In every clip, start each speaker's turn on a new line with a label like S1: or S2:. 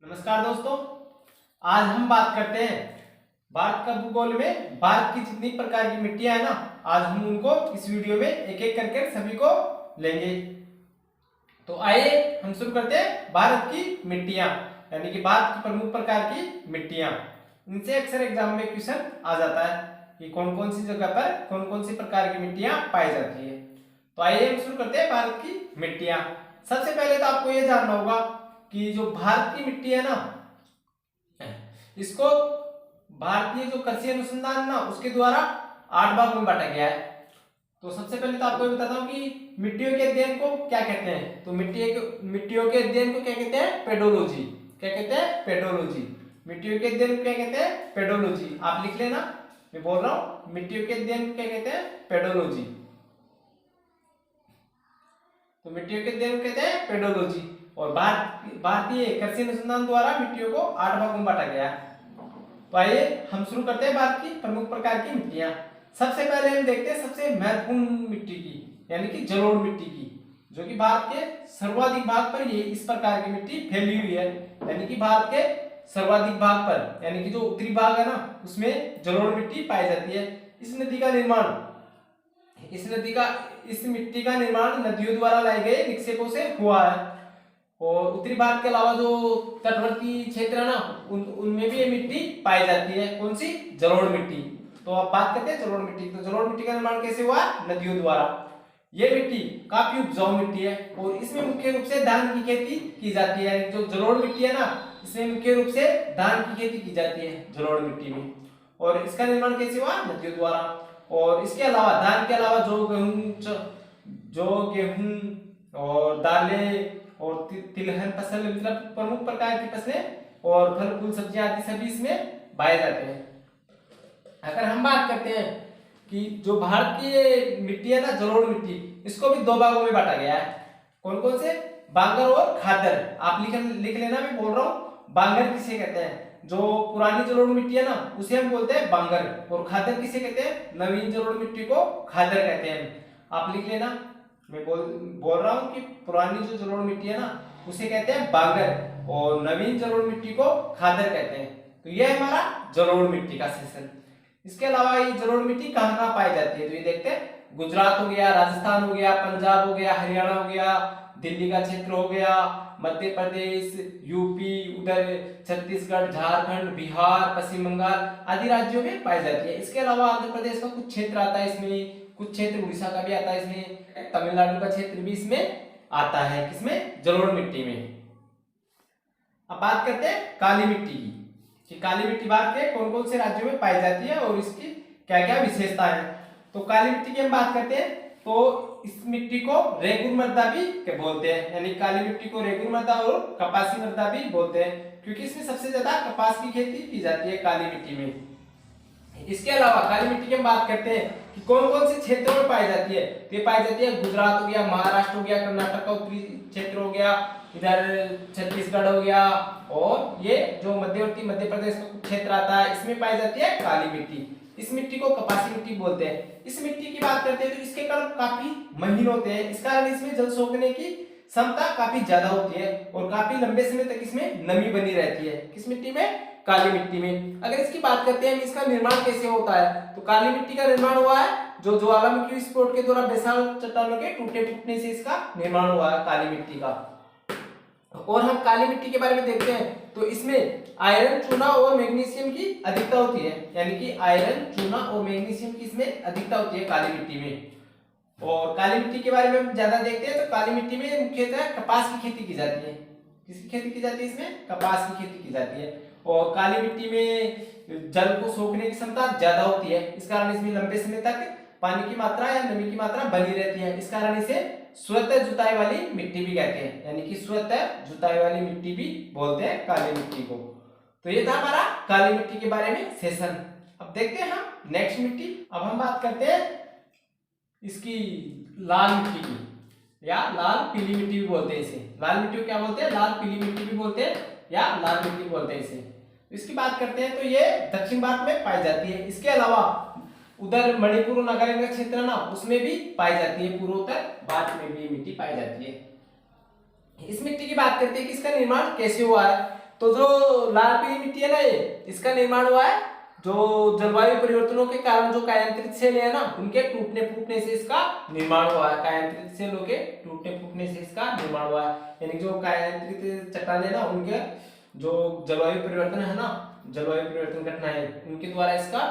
S1: नमस्कार दोस्तों, आज हम बात करते हैं भारत का भूगोल में भारत की जितनी प्रकार की मिट्टियां है ना, आज हम उनको इस वीडियो में एक एक करके सभी को लेंगे। तो आइए हम शुरू करते हैं भारत की मिट्टियां, यानी कि भारत की प्रमुख प्रकार की मिट्टियां। इनसे अक्सर एग्जाम में क्वेश्चन आ जाता है कि कौन कौन सी जगह पर कौन कौन सी प्रकार की मिट्टियां पाई जाती है। तो आइए हम शुरू करते हैं भारत की मिट्टियां। सबसे पहले तो आपको यह जानना होगा कि जो भारत की मिट्टी है ना, इसको भारतीय जो कृषि अनुसंधान ना उसके द्वारा 8 भागों में बांटा गया है। तो सबसे पहले तो आपको बताता हूँ कि मिट्टियों के अध्ययन को क्या कहते हैं। तो मिट्टियों के अध्ययन को क्या कहते हैं? पेडोलॉजी। क्या कहते हैं? पेडोलॉजी। मिट्टियों के अध्ययन को क्या कहते हैं? पेडोलॉजी। आप लिख लेना, मैं बोल रहा हूँ मिट्टियों के अध्ययन को क्या कहते हैं? पेडोलॉजी। तो मिट्टियों के अध्ययन को कहते हैं पेडोलॉजी। और भारतीय कृषि अनुसंधान द्वारा मिट्टियों को 8 भागों में बांटा गया है। तो आइए हम शुरू करते हैं भारत की प्रमुख प्रकार की मिट्टियां। सबसे पहले हम देखते हैं सबसे महत्वपूर्ण मिट्टी की, यानी कि जलोढ़ मिट्टी की, जो कि भारत के सर्वाधिक भाग पर ये इस प्रकार की मिट्टी फैली हुई है। यानी कि भारत के सर्वाधिक भाग पर, यानी कि जो उत्तरी भाग है ना, उसमें जलोढ़ मिट्टी पाई जाती है। इस मिट्टी का निर्माण नदियों द्वारा लाए गए निक्षेपों से हुआ है। और उत्तरी भारत के अलावा जो तटवर्ती क्षेत्र है ना, उनमें भी ये मिट्टी पाई जाती है। कौन सी? जलोढ़ मिट्टी। तो अब बात करते हैं जलोढ़ मिट्टी। तो जलोढ़ मिट्टी का निर्माण कैसे हुआ? नदियों द्वारा। ये मिट्टी काफी उपजाऊ मिट्टी है और इसमें मुख्य रूप से धान की खेती की जाती है। जो जलोढ़ मिट्टी है ना, इसमें मुख्य रूप से धान की खेती की जाती है जलोढ़ मिट्टी में। और इसका निर्माण कैसे हुआ? नदियों द्वारा। और इसके अलावा धान के अलावा जो गेहूं और दालें और तिलहन फसल, मतलब प्रमुख प्रकार की फसलें और फल फूल सब्जियां आदि सभी इसमें बाए जाते हैं। अगर हम बात करते हैं कि जो भारत की मिट्टी है ना, जलोढ़ मिट्टी, इसको भी 2 भागों में बांटा गया है। कौन कौन से? बांगर और खादर। आप लिख लेना, मैं बोल रहा हूँ बांगर किसे कहते हैं। जो पुरानी जलोढ़ मिट्टी है ना, उसे हम बोलते हैं बांगर। और खादर किसे कहते हैं? नवीन जलोढ़ मिट्टी को खादर कहते हैं। आप लिख लेना, मैं बोल रहा हूँ कि पुरानी जो जलोढ़ मिट्टी है ना, उसे कहते हैं बांगर और नवीन जलोढ़ मिट्टी को खादर कहते हैं। तो यह हमारा जलोढ़ मिट्टी का सेशन। इसके अलावा ये जलोढ़ मिट्टी कहाँ कहाँ पाई जाती है, तो ये देखते हैं। गुजरात हो गया, राजस्थान हो गया, पंजाब हो गया, हरियाणा हो गया, दिल्ली का क्षेत्र हो गया, मध्य प्रदेश, यूपी, उधर छत्तीसगढ़, झारखंड, बिहार, पश्चिम बंगाल आदि राज्यों में पाई जाती है। इसके अलावा आंध्र प्रदेश का कुछ क्षेत्र आता है इसमें, कुछ क्षेत्र उड़ीसा का भी आता है इसमें, तमिलनाडु का क्षेत्र भी इसमें आता है। किसमें? जलोढ़ मिट्टी में। अब बात करते हैं काली मिट्टी की, कि काली मिट्टी भारत के कौन कौन से राज्यों में पाई जाती है और इसकी क्या क्या विशेषता है। तो काली मिट्टी की हम बात करते हैं तो इस मिट्टी को रेगुर मृदा भी बोलते हैं, यानी काली मिट्टी को रेगुर मृदा और कपासी मृदा भी बोलते हैं, क्योंकि इसमें सबसे ज्यादा कपास की खेती की जाती है काली मिट्टी में। इसके अलावा काली मिट्टी की हम बात करते हैं कि कौन कौन से क्षेत्रों में पाई जाती है। तो ये पाई जाती है गुजरात हो गया, महाराष्ट्र हो गया, कर्नाटक का उत्तरी क्षेत्र हो गया, इधर छत्तीसगढ़ हो गया, और ये जो मध्यवर्ती मध्य प्रदेश का क्षेत्र आता है, इसमें पाई जाती है काली मिट्टी। इस मिट्टी को कपासी मिट्टी बोलते हैं। इस मिट्टी की बात करते हैं तो इसके कण काफी महीन होते हैं, इस कारण इसमें जल सोखने की क्षमता काफी ज्यादा होती है और काफी लंबे समय तक इसमें नमी बनी रहती है। किस मिट्टी में? काली मिट्टी में। अगर इसकी बात करते हैं इसका निर्माण कैसे होता है, तो काली मिट्टी का निर्माण हुआ है जो ज्वालामुखी विस्फोट के द्वारा बेसाल्ट चट्टानों के टूटे फूटने से इसका निर्माण हुआ है काली मिट्टी का। और हम काली मिट्टी के बारे में देखते हैं तो इसमें आयरन, चूना और मैग्नीशियम की अधिकता होती है, यानी कि आयरन, चूना और मैग्नीशियम की इसमें अधिकता होती है काली मिट्टी में। और काली मिट्टी के बारे में हम ज्यादा देखते हैं तो काली मिट्टी में मुख्यतः कपास की खेती की जाती है। किसकी खेती की जाती है? इसमें कपास की खेती की जाती है। और काली मिट्टी में जल को सोखने की क्षमता ज्यादा होती है, इस कारण इसमें लंबे समय तक पानी की मात्रा या नमी की मात्रा बनी रहती है। इस कारण इसे स्वतः जुताई वाली मिट्टी भी कहते हैं, यानी कि स्वतः जुताई वाली मिट्टी भी बोलते हैं काली मिट्टी को। तो ये था हमारा काली मिट्टी के बारे में सेशन। अब देखते हैं हम नेक्स्ट मिट्टी। अब हम बात करते हैं इसकी लाल मिट्टी की, या लाल पीली मिट्टी भी बोलते हैं इसे। लाल मिट्टी को क्या बोलते हैं? लाल पीली मिट्टी भी बोलते हैं या लाल मिट्टी बोलते हैं इसे। इसकी बात करते हैं तो ये दक्षिण भारत में पाई जाती है। इसके अलावा उधर मणिपुर और नागालैंड का क्षेत्र ना, उसमें भी पाई जाती है। पूर्वोत्तर भारत में भी मिट्टी पाई जाती है। इस मिट्टी की बात करते हैं कि इसका निर्माण कैसे हुआ है। तो जो लाल पीली मिट्टी है ना, ये इसका निर्माण हुआ है जो जलवायु परिवर्तनों के कारण जो कायांतरित सेल है ना, उनके टूटने फूटने से इसका निर्माण हुआ है। कायांतरित सेलों के टूटने फूटने से इसका निर्माण हुआ है, यानी जो कायांतरित चट्टानें ना, उनके जो जलवायु परिवर्तन है ना, जलवायु परिवर्तन घटनाएं, उनके द्वारा इसका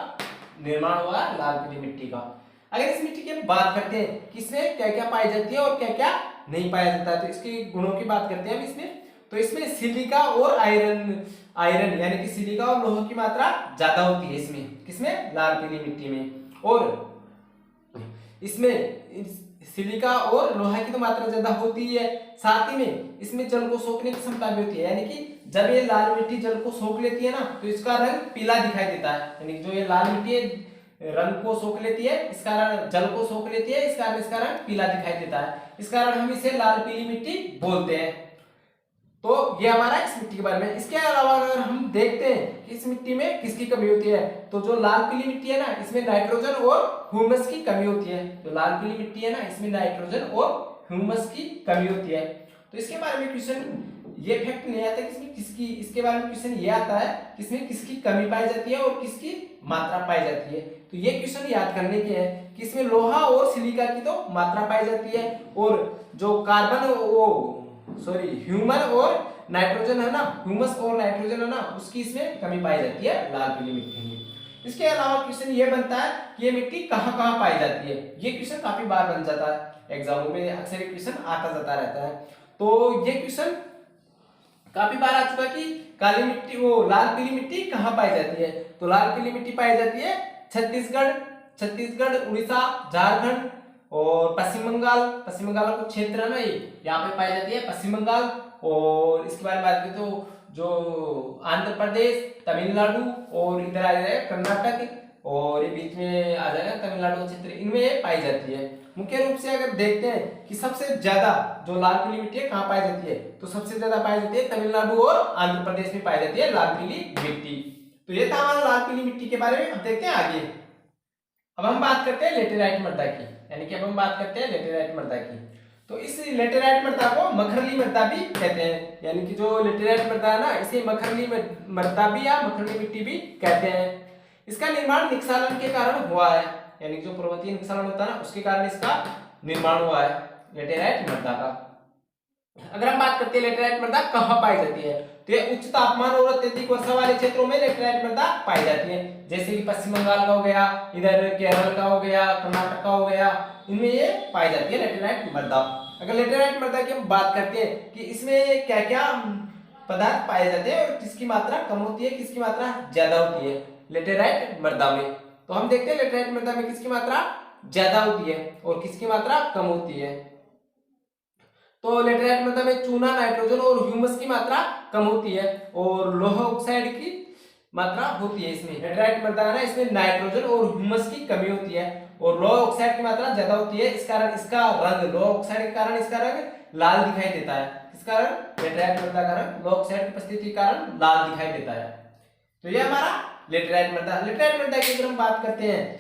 S1: निर्माण हुआ है लाल पीली मिट्टी का। अगर इस मिट्टी की बात करते हैं कि इसमें क्या क्या पाई जाती है और क्या क्या नहीं पाया जाता है, तो इसके गुणों की बात करते हैं हम इसमें। तो इसमें सिलिका और आयरन यानी कि सिलिका और लोह की मात्रा ज्यादा होती है इसमें, किसमें, लाल पीली मिट्टी में। और इसमें सिलिका और लोहा की तो मात्रा ज्यादा होती है, साथ ही में इसमें जल को सोखने की क्षमता भी होती है, यानी कि जब ये लाल मिट्टी जल को सोख लेती है ना, तो इसका रंग पीला दिखाई देता है। यानी जो ये लाल मिट्टी है रंग को सोख लेती है, इस कारण जल को सोख लेती है, इस कारण इसका रंग पीला दिखाई देता है, इस कारण हम इसे लाल पीली मिट्टी बोलते हैं। तो ये हमारा इस मिट्टी के बारे में। इसके अलावा अगर हम देखते हैं कि इस मिट्टी में किसकी कमी होती है, तो जो लाल पीली मिट्टी है ना, इसमें नाइट्रोजन और ह्यूमस की कमी होती है। जो लाल पीली मिट्टी है ना, इसमें नाइट्रोजन और ह्यूमस की कमी होती है। तो इसके बारे में क्वेश्चन ये फैक्ट नहीं आता कि इसमें किसकी, इसके बारे में क्वेश्चन ये आता है कि इसमें किसकी कमी पाई जाती है और किसकी मात्रा पाई जाती है। तो ये क्वेश्चन याद करने के हैं कि इसमें लोहा और सिलिका की तो मात्रा पाई जाती है, और जो ह्यूमन और नाइट्रोजन है ना, ह्यूमस और नाइट्रोजन है ना, उसकी इसमें कमी पाई जाती है लाल पीली मिट्टी में। इसके अलावा क्वेश्चन ये बनता है कि ये मिट्टी कहाँ कहाँ पाई जाती है। ये क्वेश्चन काफी बार बन जाता है एग्जामों में, अक्सर ये क्वेश्चन आता जाता रहता है। तो ये क्वेश्चन काफी बार आ चुका कि काली मिट्टी, वो लाल पीली मिट्टी कहाँ पाई जाती है। तो लाल पीली मिट्टी पाई जाती है छत्तीसगढ़, उड़ीसा, झारखंड और पश्चिम बंगाल का कुछ क्षेत्र है ना, ये यहाँ पे पाई जाती है पश्चिम बंगाल। और इसके बारे में बात करें तो जो आंध्र प्रदेश, तमिलनाडु और इधर आ जाएगा कर्नाटक, और ये बीच में आ जाएगा तमिलनाडु क्षेत्र, इनमें ये पाई जाती है। मुख्य रूप से अगर देखते हैं कि सबसे ज्यादा जो लाल पीली मिट्टी है कहाँ पाई जाती है, तो सबसे ज्यादा पाई जाती है तमिलनाडु और आंध्र प्रदेश में पाई जाती है लाल पीली मिट्टी। तो ये था हमारा लाल पीली मिट्टी के बारे में। अब देखते हैं आगे। अब हम बात करते हैं लेटेराइट मृदा की, यानी कि अब हम बात करते हैं लेटेराइट मृदा की। तो इस लेटेराइट मृदा को मखरली मृदा भी कहते हैं, यानी कि जो लेटेराइट मृदा है ना, इसे मखरली मृदा भी या मखरली मिट्टी भी कहते हैं। इसका निर्माण निक्षालन के कारण हुआ है, यानी जो पर्वतीय निक्षालन होता है ना, उसके कारण इसका निर्माण हुआ है लेटेराइट मृदा का। अगर हम बात करते हैं लेटेराइट मृदा कहाँ पाई जाती है, तो ये उच्च तापमान और अत्यधिक वर्षा वाले क्षेत्रों में लेटेराइट मृदा पाई जाती है, जैसे कि पश्चिम बंगाल का हो गया, इधर केरल का हो गया, कर्नाटक का हो गया, इनमें ये पाई जाती है लेटेराइट मृदा। अगर लेटेराइट मृदा की हम बात करते हैं कि इसमें क्या क्या पदार्थ पाए जाते हैं और किसकी मात्रा कम होती है, किसकी मात्रा ज्यादा होती है लेटेराइट मृदा में, तो हम देखते हैं लेटेराइट मृदा में किसकी मात्रा ज्यादा होती है और किसकी मात्रा कम होती है। तो लेटेराइट मृदा में चूना, नाइट्रोजन और ह्यूमस की मात्रा कम होती है और लोह ऑक्साइड की मात्रा होती है। इसमें लेटेराइट मृदा है ना, इसमें नाइट्रोजन और ह्यूमस की कमी होती है और लोह ऑक्साइड की मात्रा ज्यादा होती है, इस कारण इसका रंग, लोह ऑक्साइड के कारण इसका रंग लाल दिखाई देता है। इस कारण लेटेराइट मृदा का रंग लोह ऑक्साइड की उपस्थिति के कारण लाल दिखाई देता है। तो ये हमारा लेटेराइट मृदा। लेटेराइट मृदा की अगर हम बात करते हैं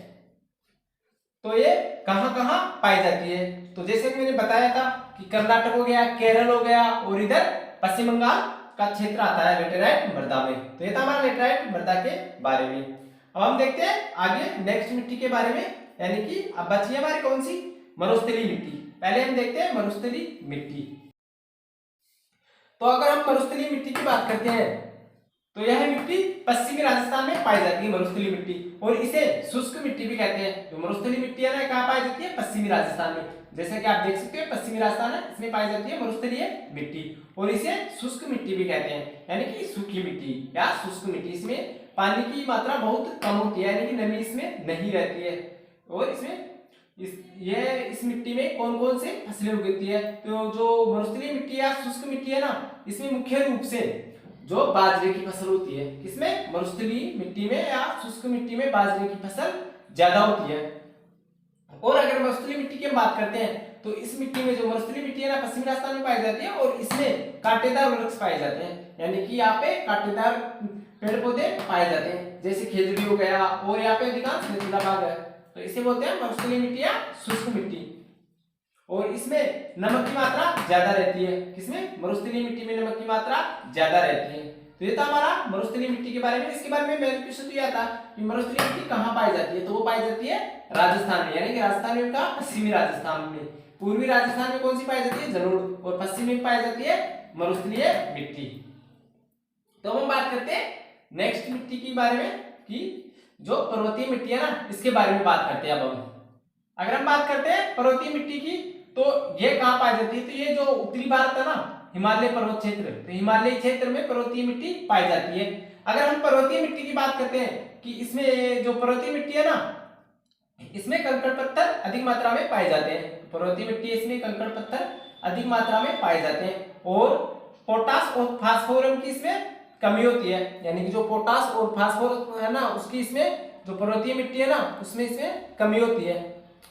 S1: तो ये कहाँ कहाँ पाई जाती है, तो जैसे कि मैंने बताया था कि कर्नाटक हो गया, केरल हो गया और इधर पश्चिम बंगाल का क्षेत्र आता है लेटेराइट मृदा में। तो ये था हमारा लेटेराइट मृदा के बारे में। अब हम देखते हैं आगे नेक्स्ट मिट्टी के बारे में, यानी कि अब बची हमारी कौन सी, मरुस्थलीय मिट्टी। पहले हम देखते हैं मरुस्थलीय मिट्टी। तो अगर हम मरुस्थलीय मिट्टी की बात करते हैं तो यह मिट्टी पश्चिमी राजस्थान में पाई जाती है, मरुस्थलीय मिट्टी, और इसे शुष्क मिट्टी भी कहते हैं। जो मरुस्थलीय मिट्टी है ना, कहाँ पाई जाती है, पश्चिमी राजस्थान में। जैसे कि आप देख सकते हैं पश्चिमी राजस्थान है, इसमें पाई जाती है मरुस्थलीय मिट्टी, और इसे शुष्क मिट्टी भी कहते हैं, यानी कि सूखी मिट्टी या शुष्क मिट्टी। इसमें पानी की मात्रा बहुत कम होती है, यानी कि नमी इसमें नहीं रहती है। और इसमें इस मिट्टी में कौन कौन से फसलें उगती है, तो जो मरुस्थलीय मिट्टी या शुष्क मिट्टी है ना, इसमें मुख्य रूप से जो बाजरे की फसल होती है, किसमें, मरुस्थलीय मिट्टी में या शुष्क मिट्टी में बाजरे की फसल ज्यादा होती है। और अगर मरुस्थलीय मिट्टी की बात करते हैं तो इस मिट्टी में, जो मरुस्थलीय मिट्टी है ना, पश्चिमी राजस्थान में पाई जाती है और इसमें कांटेदार वृक्ष पाए जाते हैं, यानी कि यहाँ पे कांटेदार पेड़ पौधे पाए जाते हैं, जैसे खेजड़ी हो गया, और यहाँ पे अधिकांश निचला भाग है, तो इसे बोलते हैं मरुस्थलीय मिट्टी या शुष्क मिट्टी। और इसमें नमक की मात्रा ज्यादा रहती है, किसमें, मरुस्थलीय मिट्टी में नमक की मात्रा ज्यादा रहती है। तो ये था हमारा मरुस्थलीय मिट्टी के बारे में। इसके बारे में मेन क्वेश्चन तो यह था कि मरुस्थलीय मिट्टी कहाँ पाई जाती है, तो वो पाई जाती है राजस्थान में, यानी कि राजस्थान में का पश्चिमी राजस्थान में। पूर्वी राजस्थान में कौन सी पाई जाती है, जलोढ़, और पश्चिम में पाई जाती है मरुस्थलीय मिट्टी। तो हम बात करते हैं नेक्स्ट मिट्टी के बारे में कि जो पर्वतीय मिट्टी है ना, इसके बारे में बात करते हैं। अब हम अगर हम बात करते हैं पर्वतीय मिट्टी की, तो ये कहाँ पाई जाती है, तो ये जो उत्तरी भारत है ना, हिमालय पर्वत क्षेत्र, तो हिमालय क्षेत्र में पर्वतीय मिट्टी पाई जाती है। अगर हम पर्वतीय मिट्टी की बात करते हैं कि इसमें जो पर्वतीय मिट्टी है ना, इसमें कंकड़ पत्थर अधिक मात्रा में पाए जाते हैं। पर्वतीय मिट्टी इसमें कंकड़ पत्थर अधिक मात्रा में पाए जाते हैं, और पोटास और फास्फोरस की इसमें कमी होती है, यानी कि जो पोटास और फास्फोरस है ना, उसकी इसमें जो पर्वतीय मिट्टी है ना, उसमें इसमें कमी होती है।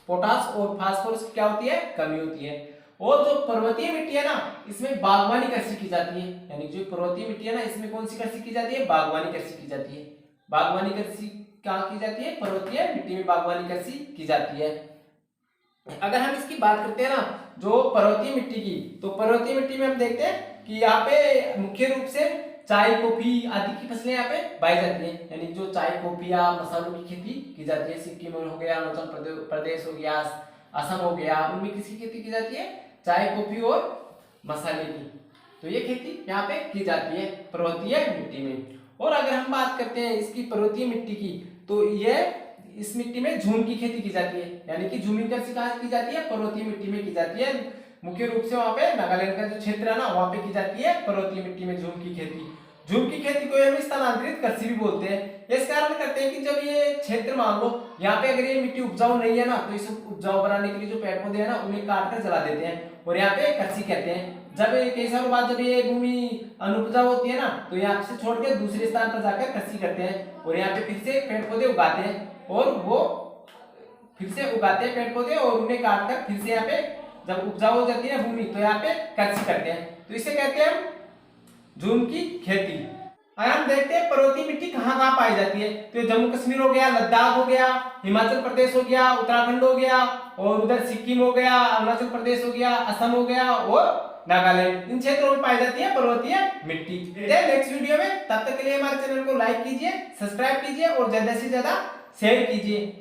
S1: पोटास और फास्फोरस की क्या होती है, कमी होती है। और जो पर्वतीय मिट्टी है ना, इसमें बागवानी कृषि की जाती है, यानी जो पर्वतीय मिट्टी है ना, इसमें कौन सी कृषि की जाती है, बागवानी कृषि की जाती है। बागवानी कृषि कहाँ की जाती है, पर्वतीय मिट्टी में बागवानी कृषि की जाती है। अगर हम इसकी बात करते हैं ना, जो पर्वतीय मिट्टी की, तो पर्वतीय मिट्टी में हम देखते हैं कि यहाँ पे मुख्य रूप से चाय, कॉफी आदि की फसलें यहाँ पे पाई जाती है, यानी जो चाय, कॉफी या मसालों की खेती की जाती है। सिक्किम हो गया, अरुणाचल प्रदेश हो गया, असम हो गया, उनमें किसकी खेती की जाती है, चाय, कॉफी और मसाले की। तो ये खेती यहाँ पे की जाती है पर्वतीय मिट्टी में। और अगर हम बात करते हैं इसकी पर्वतीय मिट्टी की, तो ये इस मिट्टी में झूम की खेती की जाती है, यानी कि झूमी कृषि कहाँ की जाती है, पर्वतीय मिट्टी में की जाती है। मुख्य रूप से वहाँ पे नागालैंड का जो क्षेत्र है ना, वहाँ पे की जाती है पर्वतीय मिट्टी में झूम की खेती। झूम की खेती को हम स्थानांतरित कृषि भी बोलते हैं। इस कारण करते हैं कि जब ये क्षेत्र मान लो यहाँ पे अगर ये मिट्टी उपजाऊ नहीं है ना, तो इसे उपजाऊ बनाने के लिए जो पेड़ पौधे हैं ना, उन्हें काट कर जला देते हैं, और यहाँ पे कृषि कहते हैं। जब कई सालों बाद जब ये भूमि अनुपजाऊ होती है ना, तो यहाँ से छोड़ के दूसरे स्थान पर जाकर कृषि करते हैं, और यहाँ पे फिर से पेड़ पौधे उगाते हैं, और वो फिर से उगाते हैं पेड़ पौधे, और उन्हें काट कर फिर से यहाँ पे जब उपजाऊ हो जाती है भूमि, तो यहाँ पे कृषि करते हैं। तो इसे कहते हैं झूम की खेती। अगर हम देखते हैं पर्वतीय मिट्टी कहाँ कहाँ पाई जाती है, तो जम्मू कश्मीर हो गया, लद्दाख हो गया, हिमाचल प्रदेश हो गया, उत्तराखंड हो गया, और उधर सिक्किम हो गया, अरुणाचल प्रदेश हो गया, असम हो गया, और नागालैंड, इन क्षेत्रों में पाई जाती है पर्वतीय मिट्टी। नेक्स्ट वीडियो में, तब तक के लिए हमारे चैनल को लाइक कीजिए, सब्सक्राइब कीजिए और ज्यादा से ज्यादा शेयर कीजिए।